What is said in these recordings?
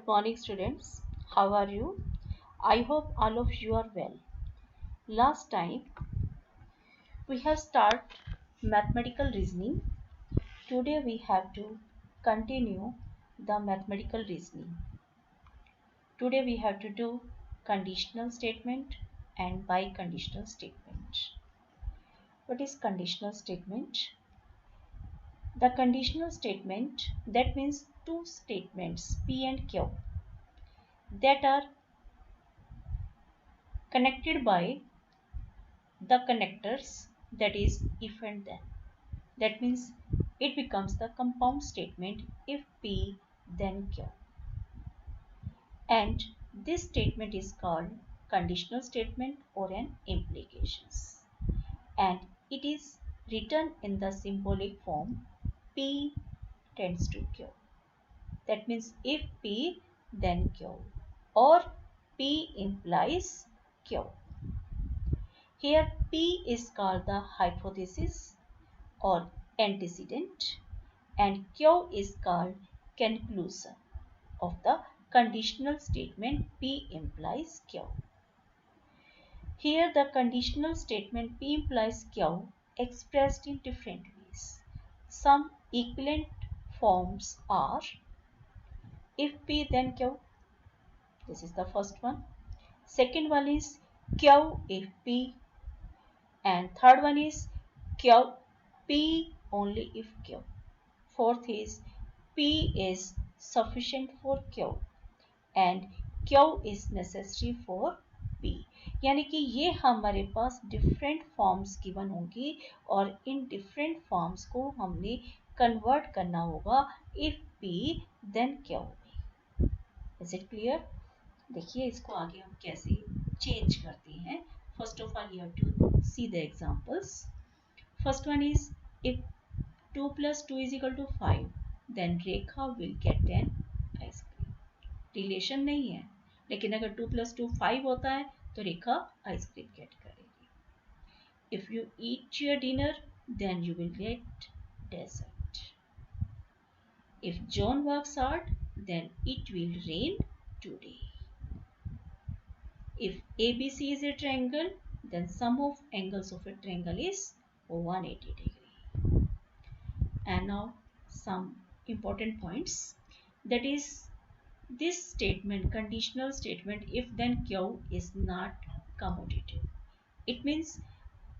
Good morning, students. How are you? I hope all of you are well. Last time we have started mathematical reasoning. Today we have to continue the mathematical reasoning. Today we have to do conditional statement and biconditional statement. What is conditional statement? The conditional statement, that means two statements P and Q that are connected by the connectors, that is if and then. That means it becomes the compound statement if P then Q. And this statement is called conditional statement or an implications. And it is written in the symbolic form P tends to Q. That means if P then Q, or P implies Q. Here P is called the hypothesis or antecedent, and Q is called conclusion of the conditional statement P implies Q. Here the conditional statement P implies Q expressed in different ways. Some equivalent forms are if P then Q. This is the first one. Second one is Q if P, and third one is Q P only if Q. Fourth is P is sufficient for Q and Q is necessary for P. यानी कि ये हमारे पास different forms given होंगी और in different forms को हमने convert करना होगा इफ P देन Q में. Is it clear? देखिए इसको आगे हम कैसे चेंज करते हैं. First of all you have to see the examples. First one is if 2 plus 2 is equal to 5, then Rekha will get an ice cream. Relation नहीं है, लेकिन अगर 2 plus 2 5 होता है तो रेखा आइसक्रीम गेट करेगी. If you eat your dinner, then you will get dessert. If John works hard, then it will rain today. If ABC is a triangle, then sum of angles of a triangle is 180 degree. And now some important points, that is this statement, conditional statement if then Q, is not commutative. It means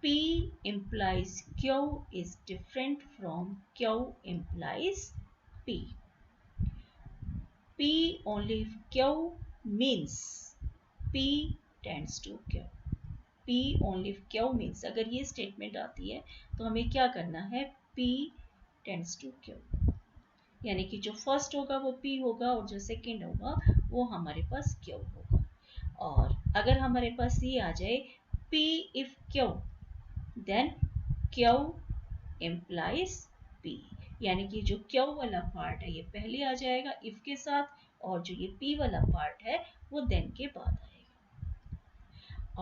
P implies Q is different from Q implies P. P only if Q means P tends to Q. P only if Q means, अगर ये statement आती है तो हमें क्या करना है, P tends to Q. यानी कि जो फर्स्ट होगा वो P होगा और जो सेकंड होगा वो हमारे पास Q होगा. और अगर हमारे पास ये आ जाए P if Q, then Q implies P. यानी कि जो Q वाला पार्ट है ये पहले आ जाएगा if के साथ, और जो ये P वाला पार्ट है वो then के बाद आएगा.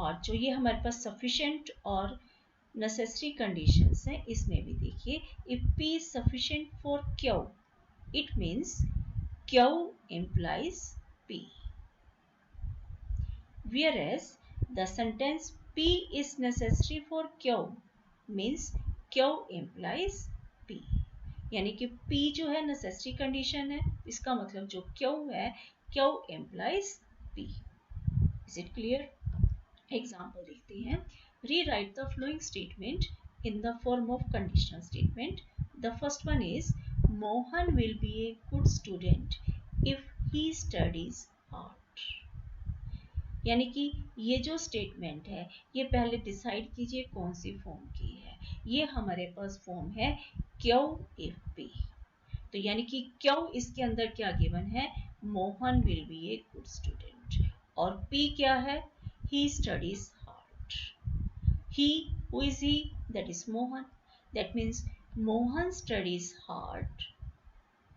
और जो ये हमारे पास सफिशिएंट और necessary conditions है, इसमें भी देखिए if P is sufficient for Q, it means Q implies P. Whereas the sentence P is necessary for Q means Q implies P. यानी कि P जो है necessary condition है, इसका मतलब जो Q है Q implies P. Is it clear? Example देखते हैं. Rewrite the following statement in the form of conditional statement. The first one is Mohan will be a good student if he studies hard. यानी कि ये जो statement है ये पहले decide कीजिए कौन सी फॉर्म की है. ये हमारे पास फॉर्म है Q if P. तो यानी कि Q इसके अंदर क्या गिवन है, Mohan will be a good student, और P क्या है, he studies hard. He, who is he? That is Mohan. That means Mohan studies hard.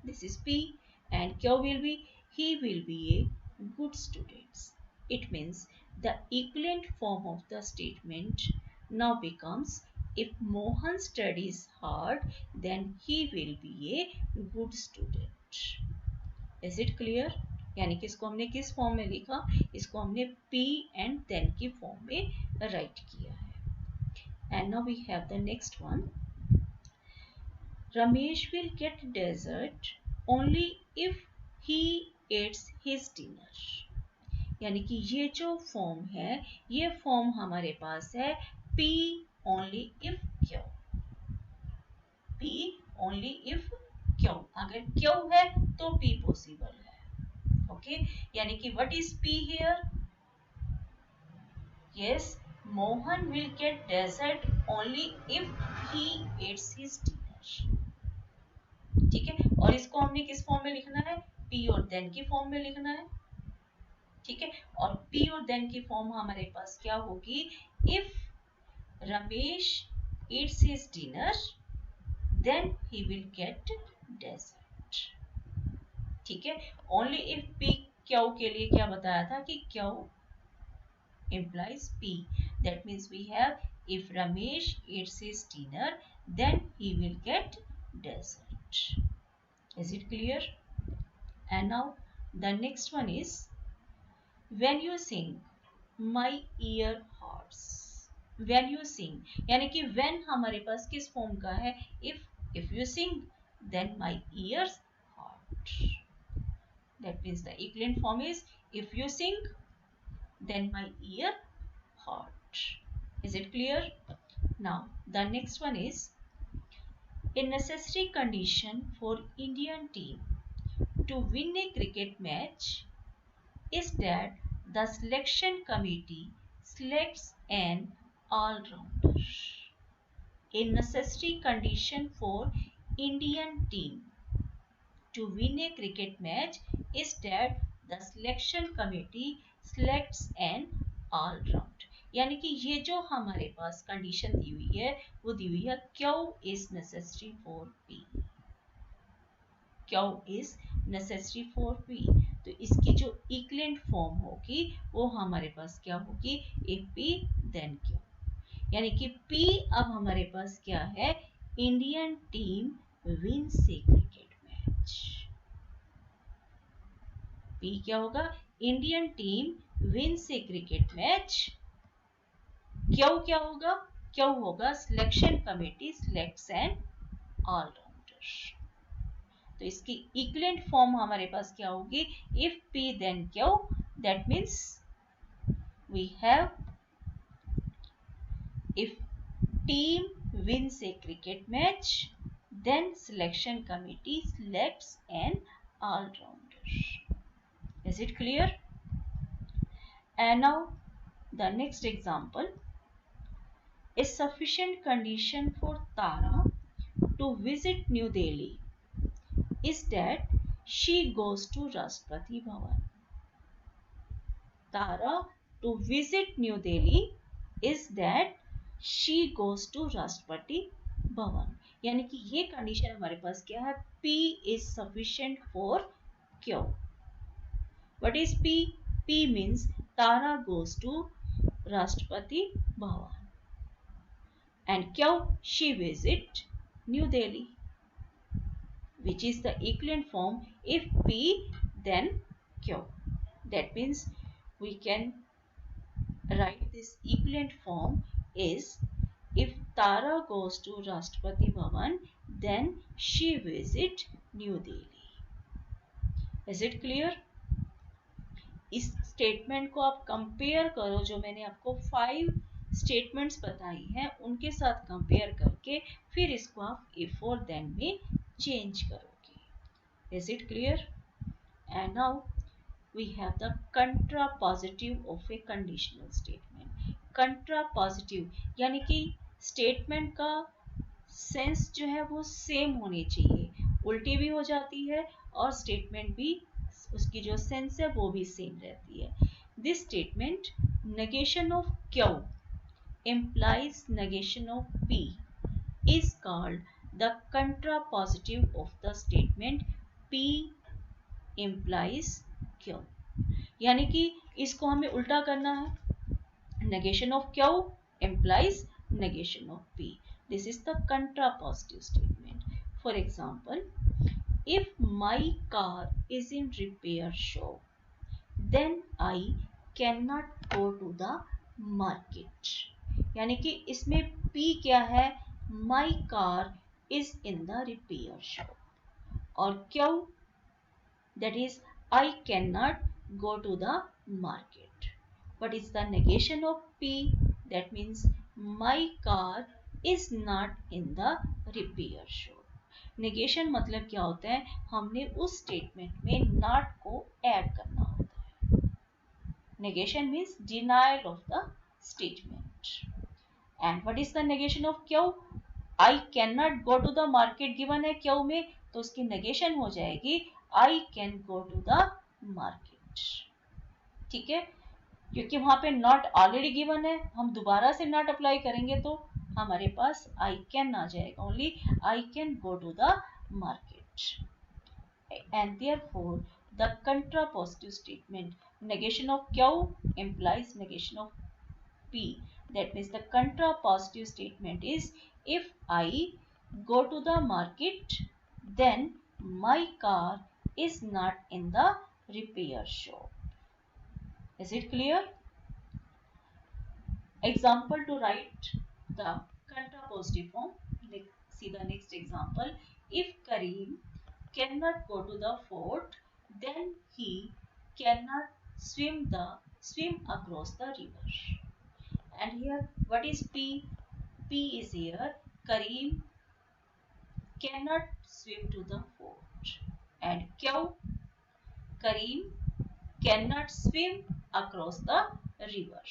This is P, and Q will be he will be a good student. It means the equivalent form of the statement now becomes if Mohan studies hard, then he will be a good student. Is it clear? यानी कि इसको हमने किस form में लिखा, इसको हमने P and then की फॉर्म में राइट किया है। And now we have the next one, Ramesh will get dessert only if he eats his dinner। यानी कि ये जो फॉर्म है, ये फॉर्म हमारे पास है P only if Q। P only if Q, अगर Q है तो P पॉसिबल है। ओके, यानी कि what is P here? Yes, Mohan will get dessert only if he eats his dinner। ठीक है, और इसको हमने किस फॉर्म में लिखना है, P और then की फॉर्म में लिखना है। ठीक है, और P और then की फॉर्म हमारे पास क्या होगी, if Ramesh eats his dinner then he will get dessert। ठीक है, only if P Q के लिए क्या बताया था कि Q implies P, that means we have if Ramesh eats his dinner then he will get dessert। Is it clear? And now the next one is when you sing my ear hurts। when you sing यानी कि when हमारे पास किस form का है, if you sing then my ears hurt। that means the equivalent form is if you sing then my ear hurt। is it clear? now the next one is a necessary condition for Indian team to win a cricket match is that the selection committee selects an all-rounder। A necessary condition for Indian team to win a cricket match is that the selection committee selects an all-round। यानी कि ये जो हमारे पास condition दी हुई है वो दी हुई है Q is necessary for P। Q is necessary for P, तो इसकी जो इक्विवेलेंट फॉर्म होगी वो हमारे पास क्या होगी, if P then Q। यानी कि P अब हमारे पास क्या है, Indian team wins a cricket match. P क्या होगा, Indian team wins a cricket match. Q क्या होगा, Q होगा selection committee selects an allrounder. तो इसकी इक्विवेलेंट फॉर्म हमारे पास क्या होगी, if P then Q, that means we have if team wins a cricket match then selection committee selects an all-rounder। is it clear? and now the next example, a sufficient condition for Tara to visit New Delhi is that she goes to Rashtrapati Bhavan। Tara to visit New Delhi is that she goes to Rashtrapati Bhavan। यानी कि ये condition हमारे पास क्या है, P is sufficient for Q। What is P? P means Tara goes to Rashtrapati Bhavan and Q, she visit New Delhi, which is the equivalent form if P then Q। that means we can write this equivalent form is if Tara goes to Rashtrapati Bhavan then she visit New Delhi। is it clear? इस statement को आप compare करो, जो मैंने आपको 5 statements बताई हैं उनके साथ कंपेयर करके फिर इसको आप if और then में चेंज करोगे। is it clear? and now we have the contrapositive of a conditional statement। contrapositive यानी कि स्टेटमेंट का सेंस जो है वो सेम होनी चाहिए, उल्टी भी हो जाती है और स्टेटमेंट भी उसकी जो सेंस है वो भी सेम रहती है। This statement negation of Q implies negation of P is called the contrapositive of the statement P implies Q। यानी कि इसको हमें उल्टा करना है, negation of Q implies negation of P। this is the contrapositive statement। for example, if my car is in repair shop then I cannot go to the market. यानी कि इसमें P क्या है, my car is in the repair shop. और Q, that is I cannot go to the market. What is the negation of P? That means my car is not in the repair shop. Negation मतलब क्या होता है, हमने उस statement में not को add करना होता है. Negation means denial of the statement. And what is the negation of Q? I can not go to the market given है क्यू में, तो उसकी नेगेशन हो जाएगी I can go to the market. ठीक है, क्योंकि वहां पे नॉट ऑलरेडी गिवन है, हम दोबारा से नॉट अप्लाई करेंगे तो हमारे पास आई कैन आ जाएगा, only I can go to the market. And therefore the contrapositive statement, negation of Q implies negation of P. That means the contrapositive statement is if I go to the market, then my car is not in the repair shop. Is it clear? Example to write the contrapositive form. Let's see the next example. If Kareem cannot go to the fort, then he cannot swim across the river. And here what is P? P is here Kareem cannot swim to the fort. And Q, Kareem cannot swim across the river.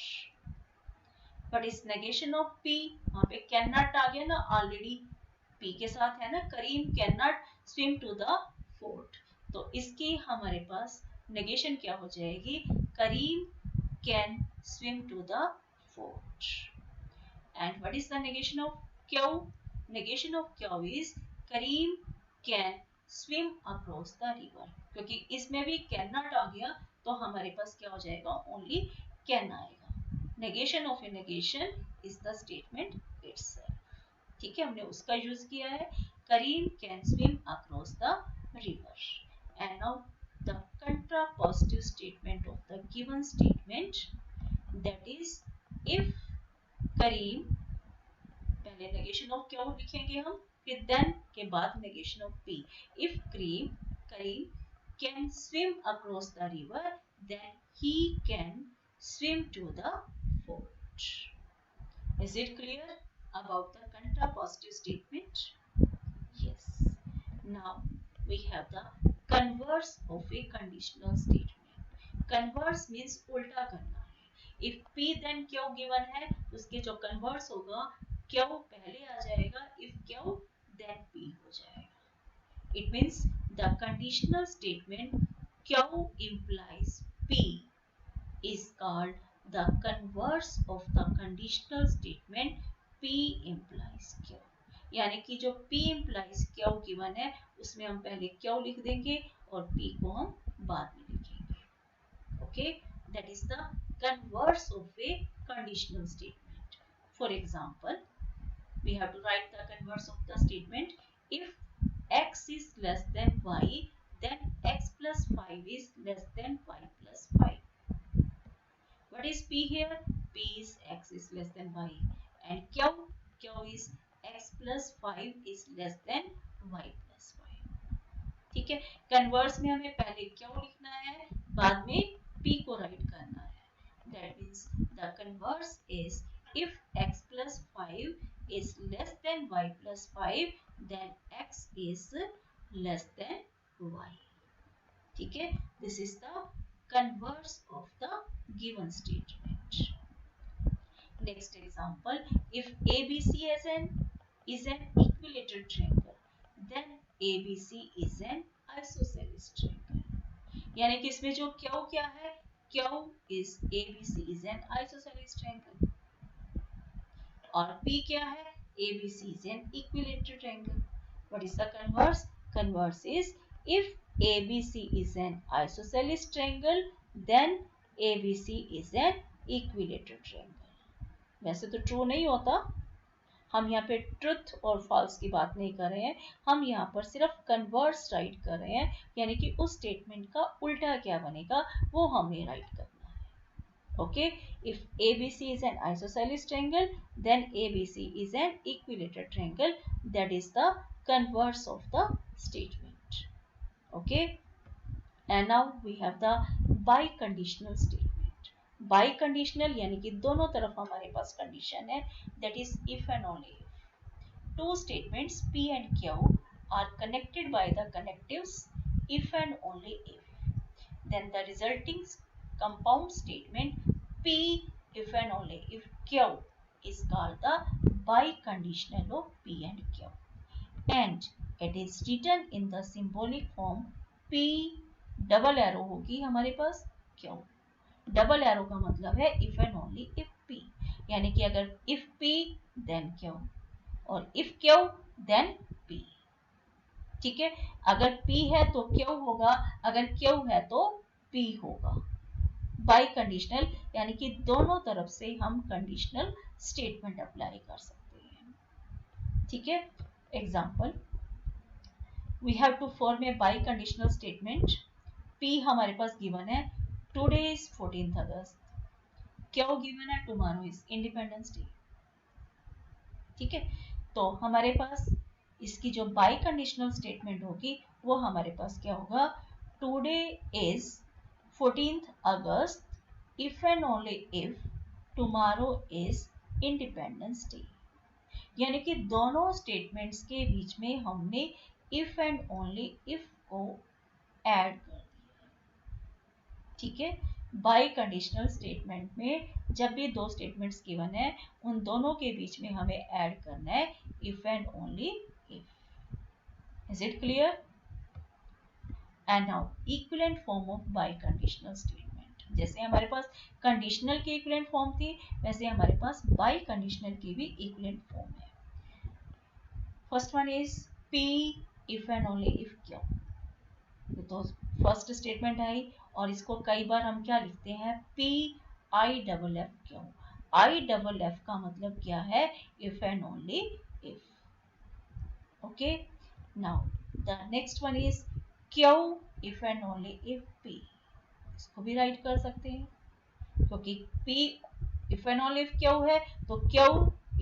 What is negation of P? वहां पे cannot आ गया ना, already P के साथ है ना, करीम cannot swim to the fort. तो इसकी हमारे पास negation क्या हो जाएगी, करीम can swim to the fort. And what is the negation of Q? Negation of Q is Kareem can swim across the river. क्योंकि इसमें भी cannot आ गया तो हमारे पास क्या हो जाएगा, only can आएगा. Negation of a negation is the statement itself. ठीक है, हमने उसका यूज किया है. Kareem can swim across the river. And now the contrapositive statement of the given statement, that is if Kareem, पहले negation of Q लिखेंगे हम, फिर then के बाद negation of P. If Kareem can swim across the river, then he can swim to the fort. Is it clear about the contrapositive statement? Yes. Now we have the converse of a conditional statement. Converse means उल्टा करना है. If P then Q given है, उसके जो converse होगा, Q पहले आ जाएगा, if Q then P हो जाएगा. It means the conditional statement Q implies P is called the converse of the conditional statement P implies Q. यानी कि जो P implies Q given है, उसमें हम पहले Q लिख देंगे और P को हम बाद में लिखेंगे. Okay, that is the converse of a conditional statement. For example, we have to write the converse of the statement. If x is less than y, then x plus 5 is less than y plus 5. What is P here? P is x is less than y. And Q is x plus 5 is less than y plus 5. ठीक है, converse में हमें पहले Q लिखना है, बाद में P को राइट करना है. That means the converse is if x plus 5 is less than y plus 5, then x is less than y. ठीक है, this is the converse of the given statement. Next example, if ABC is an equilateral triangle, then ABC is an isosceles triangle. यानी कि इसमें जो Q क्या है, Q is ABC is an isosceles triangle. और P क्या है, ABC is an equilateral triangle. What is the converse? Converse is if ABC is an isosceles triangle, then ABC is an equilateral triangle. वैसे तो true नहीं होता, हम यहाँ पे ट्रुथ और फॉल्स की बात नहीं कर रहे हैं, हम यहाँ पर सिर्फ कन्वर्स राइट कर रहे हैं, यानी कि उस स्टेटमेंट का उल्टा क्या बनेगा वो हमें राइट करना है। Okay, if ABC is an isosceles triangle, then ABC is an equilateral triangle. That is the converse of the statement. Okay, and now we have the biconditional statement. Biconditional यानी कि दोनों तरफ हमारे पास condition है, that is if and only if two statements P and Q are connected by the connectives if and only if, then the resulting compound statement P if and only if Q is called the biconditional of P and Q, and it is written in the symbolic form P double arrow होगी हमारे पास Q। Double arrow का मतलब है if and only if P, यानी कि अगर if P then Q और if Q then P। ठीक है, अगर P है तो Q होगा, अगर Q है तो P होगा। बाई कंडीशनल यानी कि दोनों तरफ से हम कंडीशनल स्टेटमेंट अप्लाई कर सकते हैं। ठीक है, example, we have to form a biconditional statement. P हमारे पास गिवन है today is 14th August, Q given है टुमारो इज इंडिपेंडेंस डे। ठीक है, तो हमारे पास इसकी जो बाई कंडीशनल स्टेटमेंट होगी वो हमारे पास क्या होगा, today is 14th August if and only if tomorrow is Independence Day। यानी कि दोनों स्टेटमेंट्स के बीच में हमने if and only if को ऐड कर दिया। ठीक है, बाई कंडीशनल स्टेटमेंट में जब भी दो स्टेटमेंट्स गिवन है उन दोनों के बीच में हमें ऐड करना है if and only if। Is it clear? And now equivalent form of biconditional statement, जैसे हमारे पास कंडीशनल की इक्विवेलेंट फॉर्म थी वैसे हमारे पास बाई कंडीशनल की भी इक्विवेलेंट फॉर्म है। First one is P if and only if Q। तो फर्स्ट स्टेटमेंट आई और इसको कई बार हम क्या लिखते हैं, P I double F Q। I double F का मतलब क्या है, if and only if। Okay, now the next one is Q if and only if P। इसको भी राइट कर सकते हैं क्योंकि P if and only if Q है तो Q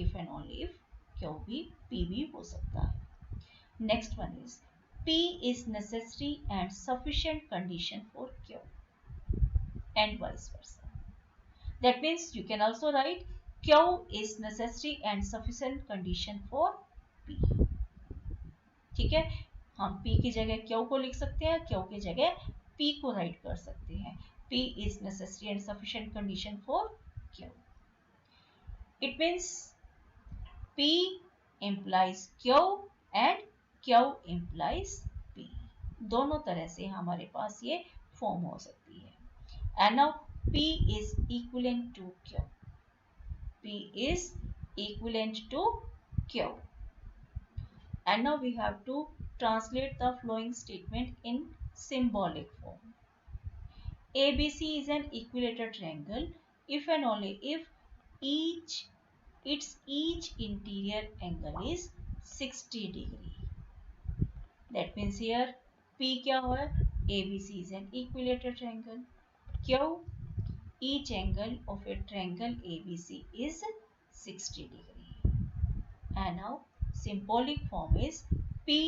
if and only if Q भी P भी हो सकता है। Next one is P is necessary and sufficient condition for Q and vice versa। That means you can also write Q is necessary and sufficient condition for P। ठीक है, हम P की जगह Q को लिख सकते हैं, Q की जगह P को राइट कर सकते हैं। P is necessary and sufficient condition for Q। It means P implies Q and Q implies P। दोनों तरह से हमारे पास ये फॉर्म हो सकती है। And now P is equivalent to Q। P is equivalent to Q। And now we have to translate the following statement in symbolic form। ABC is an equilateral triangle if and only if its interior angle is 60 degree। That means here P क्या हुआ, ABC is an equilateral triangle। Q, each angle of a triangle ABC is 60 degree। And now symbolic form is P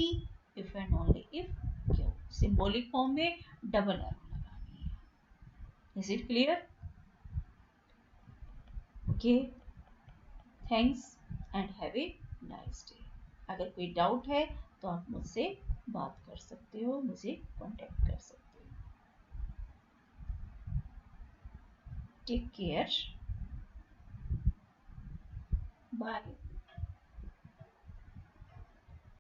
if and only if Q। symbolic form में double arrow लगानी है। Is it clear? Okay, thanks and have a nice day। अगर कोई doubt है तो आप मुझसे बात कर सकते हो, मुझे कांटेक्ट कर सकते हो। Take care, bye.